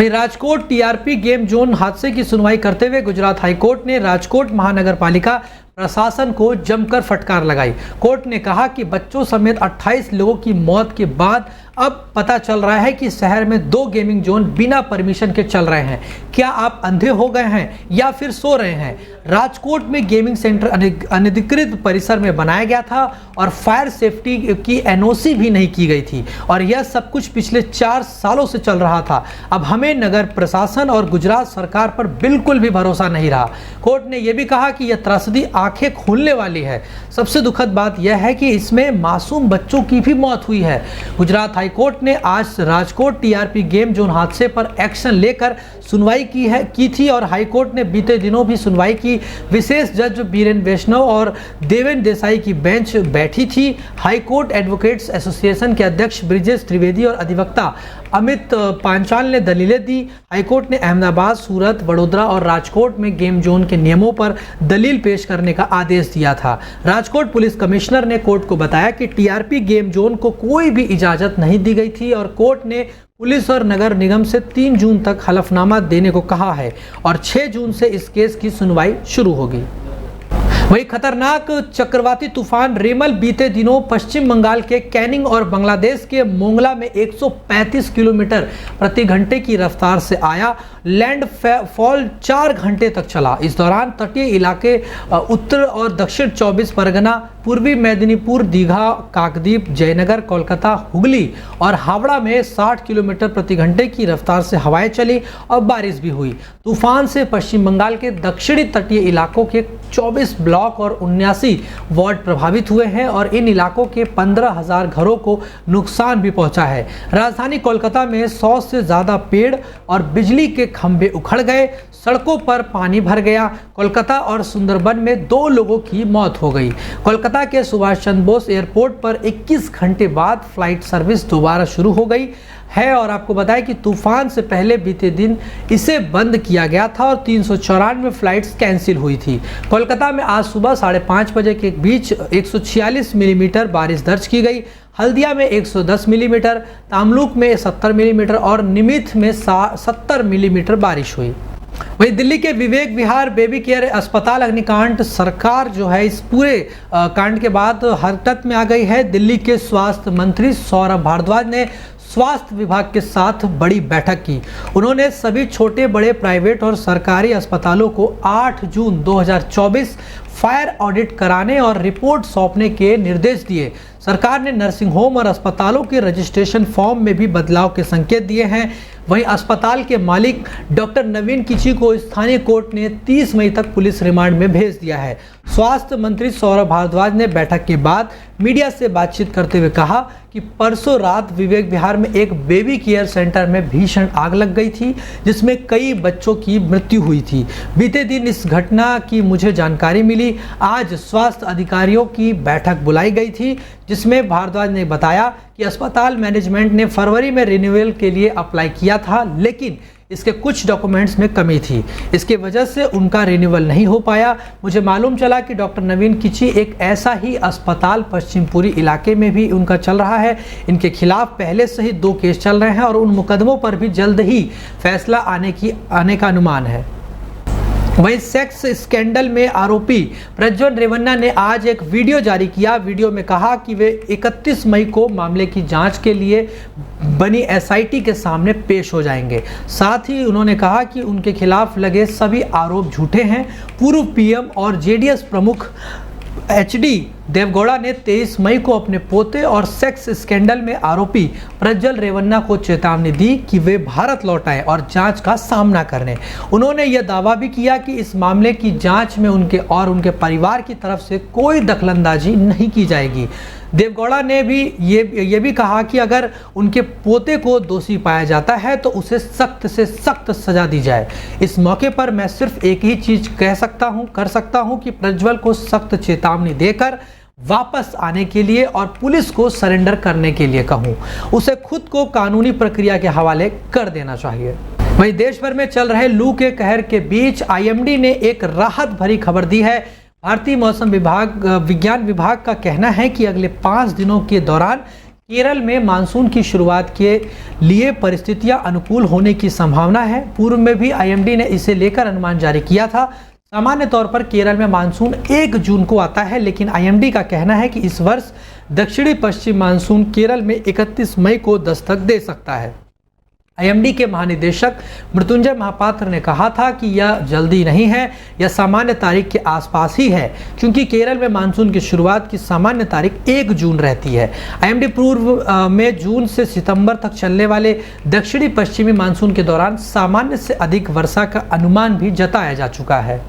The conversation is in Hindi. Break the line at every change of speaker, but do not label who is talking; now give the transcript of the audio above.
वहीं राजकोट टीआरपी गेम जोन हादसे की सुनवाई करते हुए गुजरात हाईकोर्ट ने राजकोट महानगर पालिका प्रशासन को जमकर फटकार लगाई। कोर्ट ने कहा कि बच्चों समेत 28 लोगों की मौत के बाद अब पता चल रहा है कि शहर में 2 गेमिंग जोन बिना परमिशन के चल रहे हैं। क्या आप अंधे हो गए हैं या फिर सो रहे हैं? राजकोट में गेमिंग सेंटर अनधिकृत परिसर में बनाया गया था और फायर सेफ्टी की एनओसी भी नहीं की गई थी और यह सब कुछ पिछले 4 सालों से चल रहा था। अब हमें नगर प्रशासन और गुजरात सरकार पर बिल्कुल भी भरोसा नहीं रहा। कोर्ट ने यह भी कहा कि यह त्रासदी आंखें खोलने वाली है। सबसे दुखद बात यह है कि इसमें मासूम बच्चों की भी मौत हुई है। गुजरात हाईकोर्ट ने आज राजकोट टीआरपी गेम जोन हादसे पर एक्शन लेकर सुनवाई की थी और हाईकोर्ट ने बीते दिनों भी सुनवाई की। विशेष जज बीरेन वैष्णव और देवेन देसाई की बेंच बैठी थी। हाईकोर्ट एडवोकेट्स एसोसिएशन के अध्यक्ष ब्रिजेश त्रिवेदी और अधिवक्ता अमित पांचाल ने दलीलें दी। हाईकोर्ट ने अहमदाबाद, सूरत, वडोदरा और राजकोट में गेम जोन के नियमों पर दलील पेश करने का आदेश दिया था। राजकोट पुलिस कमिश्नर ने कोर्ट को बताया कि टीआरपी गेम जोन को कोई भी इजाजत नहीं दी गई थी और कोर्ट ने पुलिस और नगर निगम से 3 जून तक हलफनामा देने को कहा है और 6 जून से इस केस की सुनवाई शुरू होगी। वही खतरनाक चक्रवाती तूफान रेमल बीते दिनों पश्चिम बंगाल के कैनिंग और बांग्लादेश के मोंगला में 135 किलोमीटर प्रति घंटे की रफ्तार से आया। लैंडफॉल 4 घंटे तक चला। इस दौरान तटीय इलाके उत्तर और दक्षिण 24 परगना, पूर्वी मेदिनीपुर, दीघा, काकद्वीप, जयनगर, कोलकाता, हुगली और हावड़ा में 60 किलोमीटर प्रति घंटे की रफ्तार से हवाएं चली और बारिश भी हुई। तूफान से पश्चिम बंगाल के दक्षिणी तटीय इलाकों के 24 ब्लॉक और 79 वार्ड प्रभावित हुए हैं और इन इलाकों के 15,000 घरों को नुकसान भी पहुंचा है। राजधानी कोलकाता में 100 से ज्यादा पेड़ और बिजली के खंभे उखड़ गए। सड़कों पर पानी भर गया। कोलकाता और सुंदरबन में 2 लोगों की मौत हो गई। कोलकाता के सुभाष चंद्र बोस एयरपोर्ट पर 21 घंटे बाद फ्लाइट सर्विस दोबारा शुरू हो गई है और आपको बताएं कि तूफान से पहले बीते दिन इसे बंद किया गया था और 394 फ्लाइट्स कैंसिल हुई थी। कोलकाता में आज सुबह 5:30 बजे के बीच 146 मिलीमीटर बारिश दर्ज की गई। हल्दिया में 110 मिलीमीटर, तामलुक में 70 मिलीमीटर और निमित में 70 मिलीमीटर बारिश हुई। वहीं दिल्ली के विवेक विहार बेबी केयर अस्पताल अग्निकांड, सरकार जो है इस पूरे कांड के बाद हरकत में आ गई है। दिल्ली के स्वास्थ्य मंत्री सौरभ भारद्वाज ने स्वास्थ्य विभाग के साथ बड़ी बैठक की। उन्होंने सभी छोटे बड़े प्राइवेट और सरकारी अस्पतालों को 8 जून 2024 फायर ऑडिट कराने और रिपोर्ट सौंपने के निर्देश दिए। सरकार ने नर्सिंग होम और अस्पतालों के रजिस्ट्रेशन फॉर्म में भी बदलाव के संकेत दिए हैं। वहीं अस्पताल के मालिक डॉक्टर नवीन किची को स्थानीय कोर्ट ने 30 मई तक पुलिस रिमांड में भेज दिया है। स्वास्थ्य मंत्री सौरभ भारद्वाज ने बैठक के बाद मीडिया से बातचीत करते हुए कहा कि परसों रात विवेक विहार में एक बेबी केयर सेंटर में भीषण आग लग गई थी जिसमें कई बच्चों की मृत्यु हुई थी। बीते दिन इस घटना की मुझे जानकारी मिली। आज स्वास्थ्य अधिकारियों की बैठक बुलाई गई थी जिसमें भारद्वाज ने बताया कि अस्पताल मैनेजमेंट ने फरवरी में रिन्यूअल के लिए अप्लाई किया था, लेकिन इसके कुछ डॉक्यूमेंट्स में कमी थी। इसके वजह से उनका रिन्यूअल नहीं हो पाया। मुझे मालूम चला कि डॉक्टर नवीन किची एक ऐसा ही अस्पताल पश्चिमपुरी इलाके में भी उनका चल रहा है। इनके खिलाफ पहले से ही 2 केस चल रहे हैं और उन मुकदमों पर भी जल्द ही फैसला आने का अनुमान है। वहीं सेक्स स्कैंडल में आरोपी प्रज्वल रेवन्ना ने आज एक वीडियो जारी किया। वीडियो में कहा कि वे 31 मई को मामले की जांच के लिए बनी एसआईटी के सामने पेश हो जाएंगे। साथ ही उन्होंने कहा कि उनके खिलाफ लगे सभी आरोप झूठे हैं। पूर्व पीएम और जेडीएस प्रमुख एचडी देवगौड़ा ने 23 मई को अपने पोते और सेक्स स्कैंडल में आरोपी प्रज्वल रेवन्ना को चेतावनी दी कि वे भारत लौट आए और जांच का सामना करने। उन्होंने यह दावा भी किया कि इस मामले की जांच में उनके और उनके परिवार की तरफ से कोई दखलंदाजी नहीं की जाएगी। देवगौड़ा ने भी ये भी कहा कि अगर उनके पोते को दोषी पाया जाता है तो उसे सख्त से सख्त सजा दी जाए। इस मौके पर मैं सिर्फ एक ही चीज कर सकता हूं कि प्रज्वल को सख्त चेतावनी देकर वापस आने के लिए और पुलिस को सरेंडर करने के लिए कहूं। उसे खुद को कानूनी प्रक्रिया के हवाले कर देना चाहिए। वहीं देश भर में चल रहे लू के कहर के बीच आईएमडी ने एक राहत भरी खबर दी है। भारतीय मौसम विज्ञान विभाग का कहना है कि अगले 5 दिनों के दौरान केरल में मानसून की शुरुआत के लिए परिस्थितियां अनुकूल होने की संभावना है। पूर्व में भी आईएमडी ने इसे लेकर अनुमान जारी किया था। सामान्य तौर पर केरल में मानसून 1 जून को आता है, लेकिन आईएमडी का कहना है कि इस वर्ष दक्षिणी पश्चिम मानसून केरल में 31 मई को दस्तक दे सकता है। आईएमडी के महानिदेशक मृत्युंजय महापात्र ने कहा था कि यह जल्दी नहीं है, यह सामान्य तारीख के आसपास ही है, क्योंकि केरल में मानसून की शुरुआत की सामान्य तारीख 1 जून रहती है। आईएमडी पूर्व में जून से सितंबर तक चलने वाले दक्षिणी पश्चिमी मानसून के दौरान सामान्य से अधिक वर्षा का अनुमान भी जताया जा चुका है।